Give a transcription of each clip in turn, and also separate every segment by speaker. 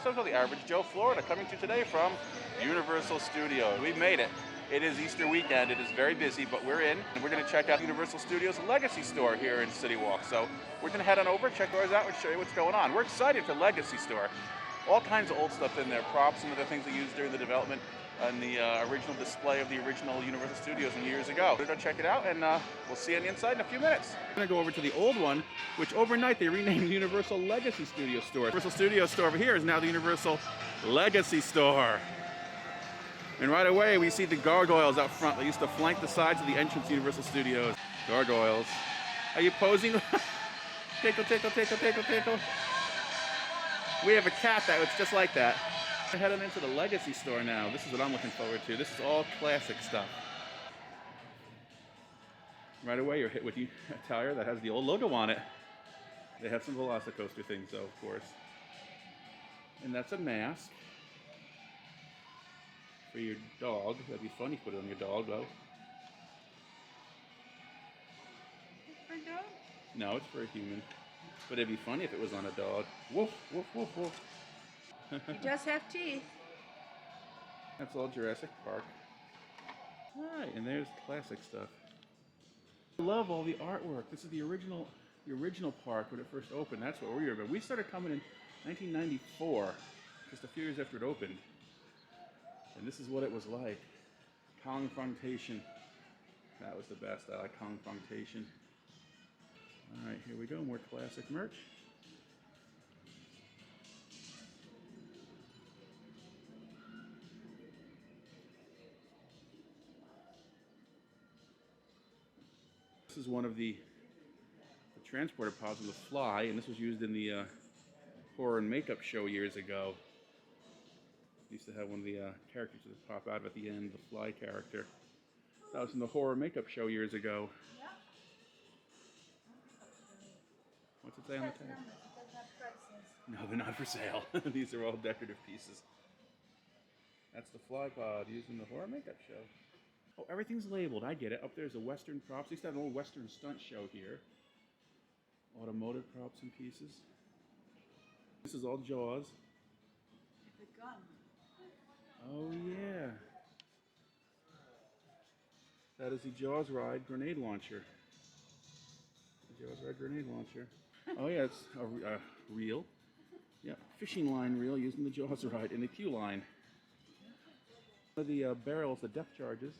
Speaker 1: episode of the Average Joe Florida, coming to you today from Universal Studios. We made it. It is Easter weekend. It is very busy, but we're in, and we're going to check out Universal Studios Legacy Store here in City Walk. So we're going to head on over, check ours out, and show you what's going on. We're excited for Legacy Store. All kinds of old stuff in there, props and other things they used during the development and the original display of the original Universal Studios years ago. We're going to check it out, and we'll see you on the inside in a few minutes. We're going to go over to the old one, which overnight they renamed Universal Legacy Studio Store. Universal Studio Store over here is now the Universal Legacy Store. And right away we see the gargoyles out front. They used to flank the sides of the entrance to Universal Studios. Gargoyles. Are you posing? Tickle, tickle, tickle, tickle, tickle. We have a cat that looks just like that. We're heading into the Legacy Store now. This is what I'm looking forward to. This is all classic stuff. Right away you're hit with a tire that has the old logo on it. They have some Velocicoaster things though, of course. And that's a mask for your dog. That'd be funny to put it on your dog though.
Speaker 2: It's for a dog?
Speaker 1: No, it's for a human. But it'd be funny if it was on a dog. Woof, woof, woof, woof.
Speaker 2: It does have teeth.
Speaker 1: That's all Jurassic Park. Alright, and there's classic stuff. I love all the artwork. This is the original park when it first opened. That's what we were. But we started coming in 1994, just a few years after it opened. And this is what it was like. Confrontation. That was the best. I like Confrontation. Alright, here we go. More classic merch. This is one of the transporter pods with a fly, and this was used in the horror and makeup show years ago. Used to have one of the characters that pop out at the end, the fly character. That was in the horror makeup show years ago. What's it say on the tag? No, they're not for sale. These are all decorative pieces. That's the fly pod used in the horror makeup show. Oh, everything's labeled. I get it. Up there's a Western props. They used to have an old Western stunt show here. Automotive props and pieces. This is all Jaws.
Speaker 2: The gun.
Speaker 1: Oh, yeah. That is the Jaws Ride grenade launcher. The Jaws Ride grenade launcher. Oh, yeah, it's a reel. Yeah, fishing line reel used in the Jaws Ride in the queue line. One of the barrels, the depth charges.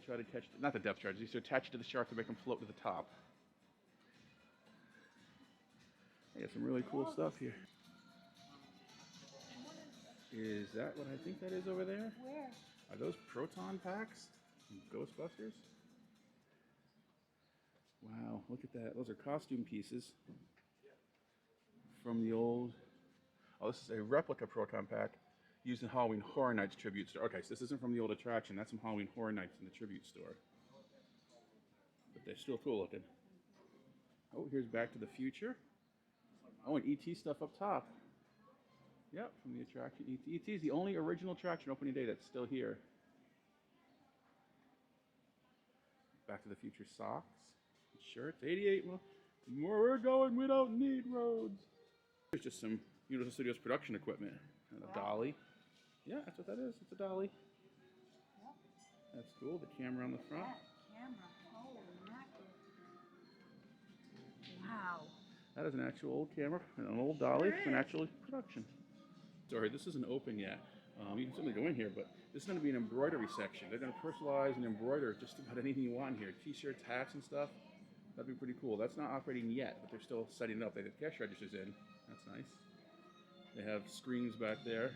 Speaker 1: Try to catch, not the depth charges, you used to attach it to the shark to make them float to the top. I got some really cool stuff here. Is that what I think that is over there?
Speaker 2: Where?
Speaker 1: Are those proton packs from Ghostbusters? Wow, look at that. Those are costume pieces from the old... Oh, this is a replica proton pack used in Halloween Horror Nights tribute store. Okay, so this isn't from the old attraction. That's from Halloween Horror Nights in the tribute store. But they're still cool looking. Oh, here's Back to the Future. Oh, and E.T. stuff up top. Yep, from the attraction. E.T. is the only original attraction opening day that's still here. Back to the Future socks, shirts. 88. Well, where we're going, we don't need roads. There's just some Universal Studios production equipment. And a dolly. Yeah, that's what that is. It's a dolly.
Speaker 2: Yep.
Speaker 1: That's cool. The camera on the front.
Speaker 2: That camera. Holy mackerel. Wow.
Speaker 1: That is an actual old camera and an old dolly from actual production. Sorry, this isn't open yet. You can certainly go in here, but this is going to be an embroidery section. They're going to personalize and embroider just about anything you want here. T-shirts, hats, and stuff. That'd be pretty cool. That's not operating yet, but they're still setting it up. They have cash registers in. That's nice. They have screens back there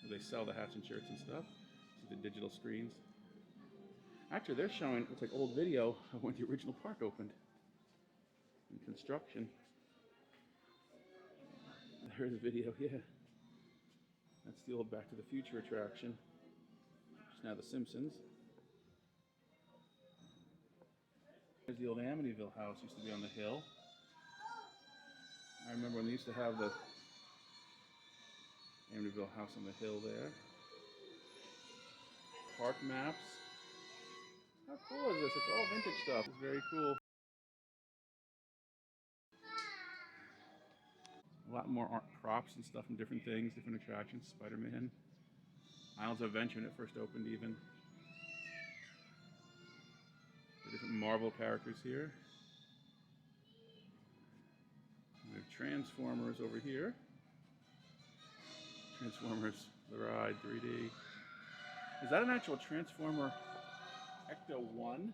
Speaker 1: where they sell the hats and shirts and stuff. See the digital screens. Actually, they're showing, looks like old video of when the original park opened. In construction. There's the video, yeah. That's the old Back to the Future attraction. It's now the Simpsons. There's the old Amityville house, used to be on the hill. I remember when they used to have the Amityville house on the hill there. Park maps. How cool is this? It's all vintage stuff. It's very cool. A lot more art props and stuff and different things, different attractions. Spider-Man. Islands of Adventure when it first opened even. The different Marvel characters here. We have Transformers over here. Transformers, the ride, 3D. Is that an actual Transformer Ecto 1?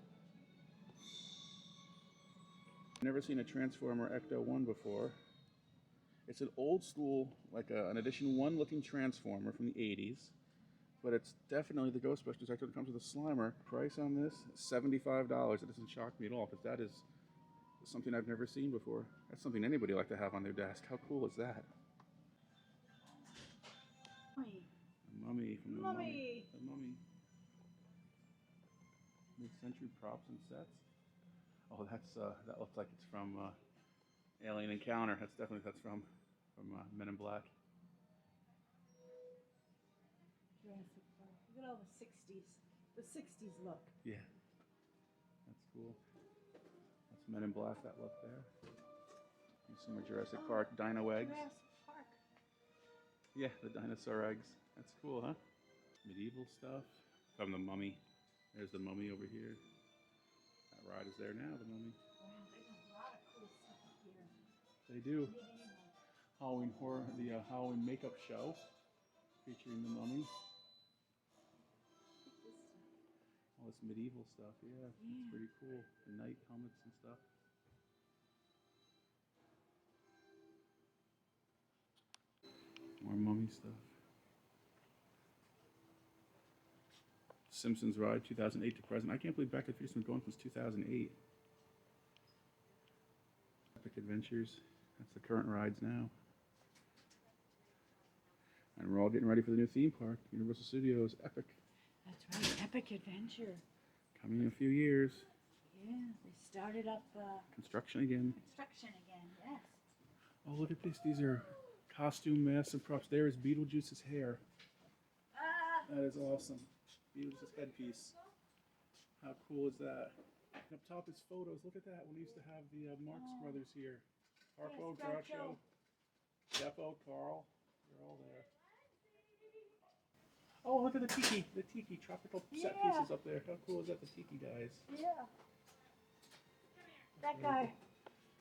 Speaker 1: I've never seen a Transformer Ecto 1 before. It's an old school, like an Edition 1 looking Transformer from the 80s. But it's definitely the Ghostbusters Ecto that comes with a Slimer. Price on this, $75. It doesn't shock me at all, because that is something I've never seen before. That's something anybody would like to have on their desk. How cool is that? The mummy from the mummy. The mummy. Mid-century props and sets. Oh, that looks like it's from Alien Encounter. That's from Men in Black.
Speaker 2: Jurassic Park. Look at all the 60s. The 60s look.
Speaker 1: Yeah. That's cool. That's Men in Black, that look there. You see my Jurassic Park dino eggs.
Speaker 2: Jurassic Park.
Speaker 1: Yeah, the dinosaur eggs. That's cool, huh? Medieval stuff. From the mummy. There's the mummy over here. That ride is there now, the mummy.
Speaker 2: Wow, there's a lot of cool stuff up here.
Speaker 1: They do.
Speaker 2: Medieval.
Speaker 1: Halloween horror, the Halloween makeup show featuring the mummy.
Speaker 2: Look at this stuff.
Speaker 1: All this medieval stuff, yeah. It's pretty cool. The knight helmets and stuff. More mummy stuff. Simpsons ride, 2008 to present. I can't believe Back to the Future's been going since 2008. Epic Adventures. That's the current rides now. And we're all getting ready for the new theme park, Universal Studios Epic.
Speaker 2: That's right, Epic Adventure.
Speaker 1: Coming in a few years.
Speaker 2: Yeah, they started up
Speaker 1: Construction again.
Speaker 2: construction again, yes.
Speaker 1: Oh, look at this. These are costume masks and props. There is Beetlejuice's hair.
Speaker 2: Ah!
Speaker 1: That is awesome. Beetlejuice's headpiece. How cool is that? Up top is photos. Look at that. We used to have the Marx brothers here. Harpo,
Speaker 2: Yes,
Speaker 1: Groucho, Defo, Carl. They're all there. Oh, look at the tiki. The tiki tropical set
Speaker 2: Yeah.
Speaker 1: pieces up there. How cool is that? The tiki guys.
Speaker 2: Yeah. That guy.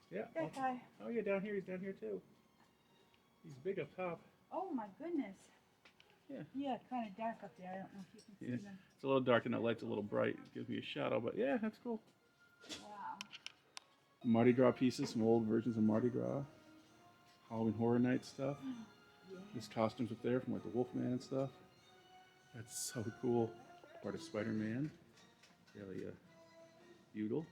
Speaker 1: Yeah.
Speaker 2: That guy.
Speaker 1: Oh yeah, down here. He's down here too. He's big up top.
Speaker 2: Oh my goodness.
Speaker 1: Yeah.
Speaker 2: Yeah, kind of dark up there. I don't know if you can
Speaker 1: Yeah.
Speaker 2: see them.
Speaker 1: It's a little dark and that light's a little bright. It gives me a shadow, but yeah, that's cool.
Speaker 2: Wow.
Speaker 1: Mardi Gras pieces, some old versions of Mardi Gras. Halloween Horror Night stuff.
Speaker 2: Yeah.
Speaker 1: There's costumes up there from like the Wolfman and stuff. That's so cool. Part of Spider-Man. Really Bugle.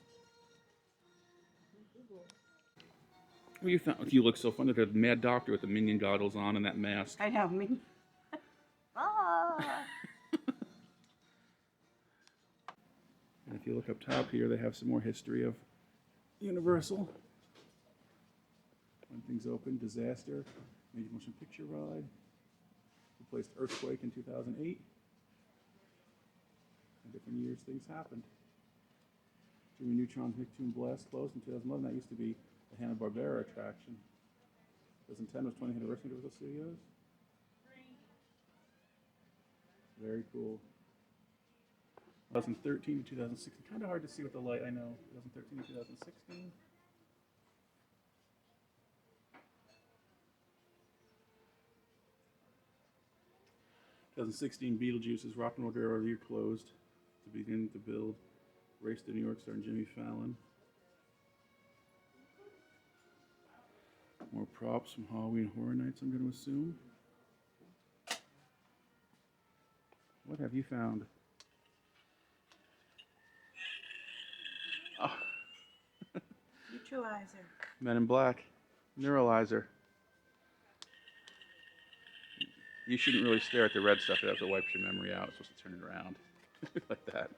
Speaker 1: Well, you look so funny. The Mad Doctor with the minion goggles on and that mask.
Speaker 2: I know, me. Ah!
Speaker 1: And if you look up top here, they have some more history of Universal. When things opened, Disaster, Major Motion Picture Ride, replaced Earthquake in 2008. In different years, things happened. Jimmy Neutron's Nicktoon Blast closed in 2011. That used to be the Hanna-Barbera attraction. 2010 was 20th anniversary of Universal Studios. Very cool. 2013 to 2016. Kind of hard to see with the light, I know. 2013 to 2016. Beetlejuice's Rock and Roll Guerrero year closed to begin to build Race to New York starring Jimmy Fallon. More props from Halloween Horror Nights, I'm going to assume. What have you found? Oh.
Speaker 2: Neutralizer.
Speaker 1: Men in Black. Neuralizer. You shouldn't really stare at the red stuff. It has to wipe your memory out. It's supposed to turn it around. Like that.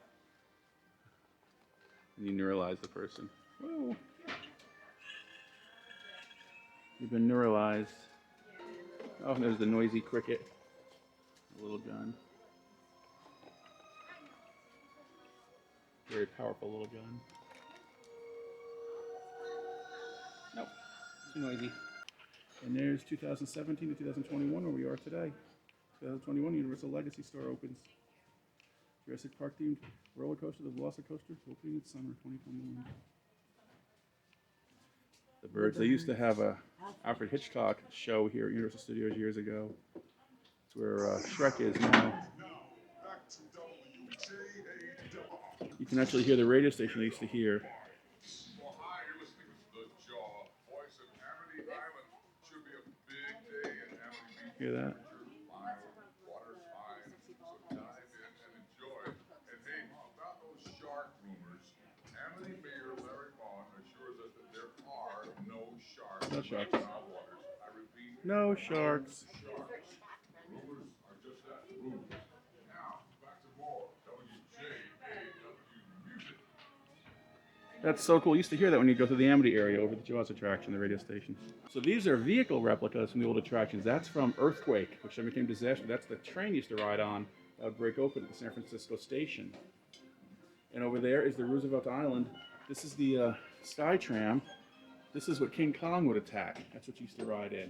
Speaker 1: And you neuralize the person. Whoa. You've been neuralized. Oh, there's the noisy cricket. A little gun. Very powerful little gun. Nope. Too noisy. And there's 2017 to 2021 where we are today. 2021 Universal Legacy Store opens. Jurassic Park themed roller coaster, the Velocicoaster, opening in summer 2021. The birds. They used to have a Alfred Hitchcock show here at Universal Studios years ago. It's where Shrek is now. You can actually hear the radio station I used to hear. Hear that? No sharks. No sharks. That's so cool. You used to hear that when you go through the Amity area over the Jaws attraction, the radio station. So these are vehicle replicas from the old attractions. That's from Earthquake, which then became Disaster. That's the train used to ride on that would break open at the San Francisco station. And over there is the Roosevelt Island. This is the Sky Tram. This is what King Kong would attack. That's what you used to ride in.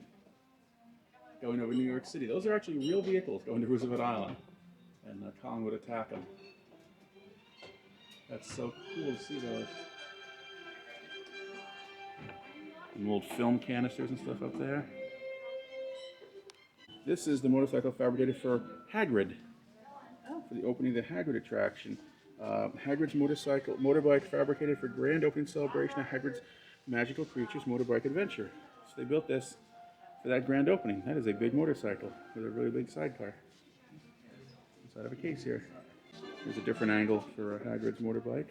Speaker 1: Going over New York City. Those are actually real vehicles going to Roosevelt Island. And Kong would attack them. That's so cool to see those. And old film canisters and stuff up there. This is the motorcycle fabricated for Hagrid. For the opening of the Hagrid attraction. Hagrid's motorbike fabricated for grand opening celebration of Hagrid's Magical Creatures Motorbike Adventure. So they built this for that grand opening. That is a big motorcycle with a really big sidecar. Inside of a case here. Here's a different angle for Hagrid's motorbike.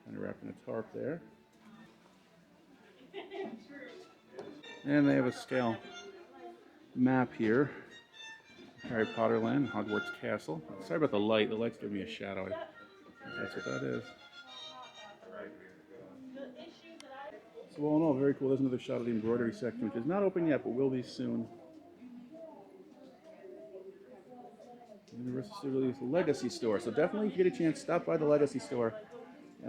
Speaker 1: Kind of wrapped in a tarp there. And they have a scale map here. Harry Potter Land, Hogwarts Castle. Sorry about the light. The light's giving me a shadow. That's what that is. So all in all, very cool. There's another shot of the embroidery section, which is not open yet, but will be soon. Universal Studios Legacy Store. So definitely, if you get a chance, stop by the Legacy Store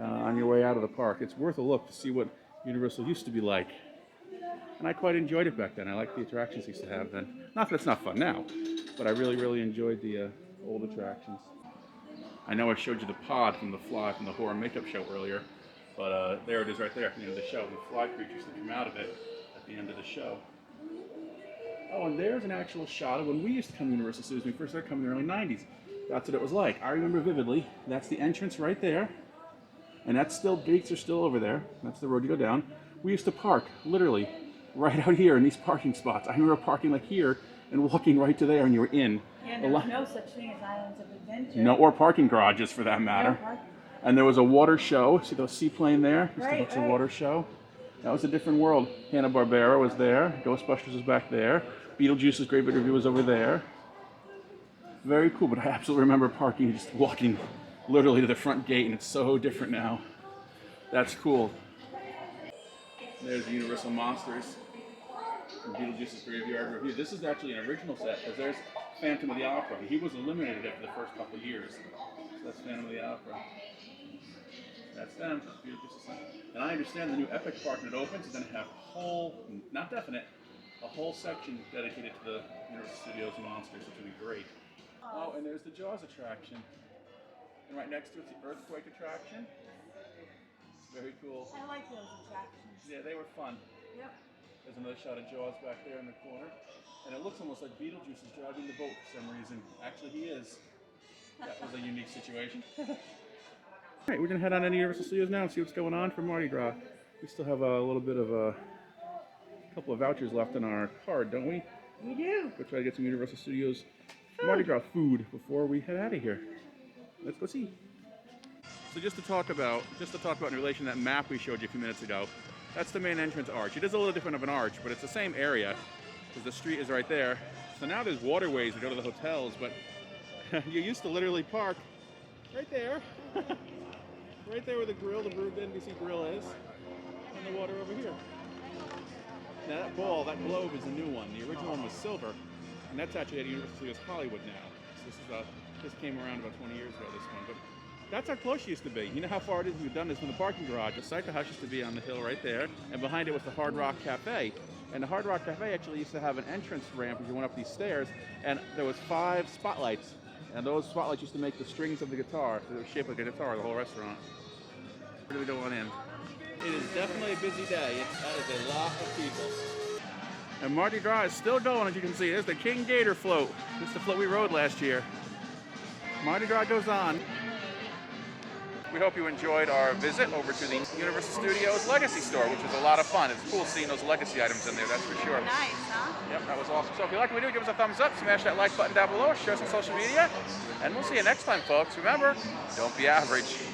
Speaker 1: on your way out of the park. It's worth a look to see what Universal used to be like. And I quite enjoyed it back then. I liked the attractions they used to have then. Not that it's not fun now, but I really, really enjoyed the old attractions. I know I showed you the pod from the fly from the horror makeup show earlier, but there it is right there at the end of the show. The fly creatures that come out of it at the end of the show. Oh, and there's an actual shot of when we used to come to Universal Studios when we first started coming in the early 90s. That's what it was like. I remember vividly. That's the entrance right there. And that's still, gates are still over there. That's the road to go down. We used to park, literally, right out here in these parking spots. I remember parking like here and walking right to there and you were in.
Speaker 2: Yeah, there was no such thing as Islands of Adventure.
Speaker 1: No, or parking garages for that matter.
Speaker 2: No,
Speaker 1: and there was a water show. See the seaplane there?
Speaker 2: Right,
Speaker 1: It's a water show. That was a different world. Hanna-Barbera was there. Ghostbusters was back there. Beetlejuice's Great Big Review was over there. Very cool, but I absolutely remember parking, just walking literally to the front gate, and it's so different now. That's cool. There's the Universal Monsters from Beetlejuice's Graveyard Review. This is actually an original set, because there's Phantom of the Opera. He was eliminated after the first couple of years. So that's Phantom of the Opera. That's them. And I understand the new Epic Park when it opens is going to have a whole, not definite, a whole section dedicated to the Universal Studios Monsters, which will be great. Oh, and there's the Jaws attraction. And right next to it's the Earthquake attraction. Very cool.
Speaker 2: I like those attractions.
Speaker 1: Yeah, they were fun.
Speaker 2: Yep.
Speaker 1: There's another shot of Jaws back there in the corner. And it looks almost like Beetlejuice is driving the boat for some reason. Actually, he is. That was a unique situation. All right, we're going to head on into Universal Studios now and see what's going on for Mardi Gras. We still have a little bit of a couple of vouchers left on our card, don't we?
Speaker 2: We do.
Speaker 1: We'll try to get some Universal Studios Mardi Gras food before we head out of here. Let's go see. So just to talk about in relation to that map we showed you a few minutes ago, that's the main entrance arch. It is a little different of an arch, but it's the same area because the street is right there. So now there's waterways that go to the hotels, but you used to literally park right there. Right there where the grill, the NBC grill is, and the water over here. Now that ball, that globe is a new one. The original one was silver, and that's actually at Universal Studios Hollywood now. So this came around about 20 years ago, this one. But that's how close she used to be. You know how far it is we've done this from the parking garage. The Cycle House used to be on the hill right there, and behind it was the Hard Rock Cafe. And the Hard Rock Cafe actually used to have an entrance ramp as you went up these stairs, and there was 5 spotlights. And those spotlights used to make the strings of the guitar. So they were shaped like a guitar, the whole restaurant. Where do we go on in? It is definitely a busy day. That is a lot of people. And Mardi Gras is still going, as you can see. There's the King Gator float. This is the float we rode last year. Mardi Gras goes on. We hope you enjoyed our visit over to the Universal Studios Legacy Store, which was a lot of fun. It's cool seeing those legacy items in there, that's for sure.
Speaker 2: Nice, huh?
Speaker 1: Yep, that was awesome. So if you like what we do, give us a thumbs up, smash that like button down below, share us on social media, and we'll see you next time, folks. Remember, don't be average.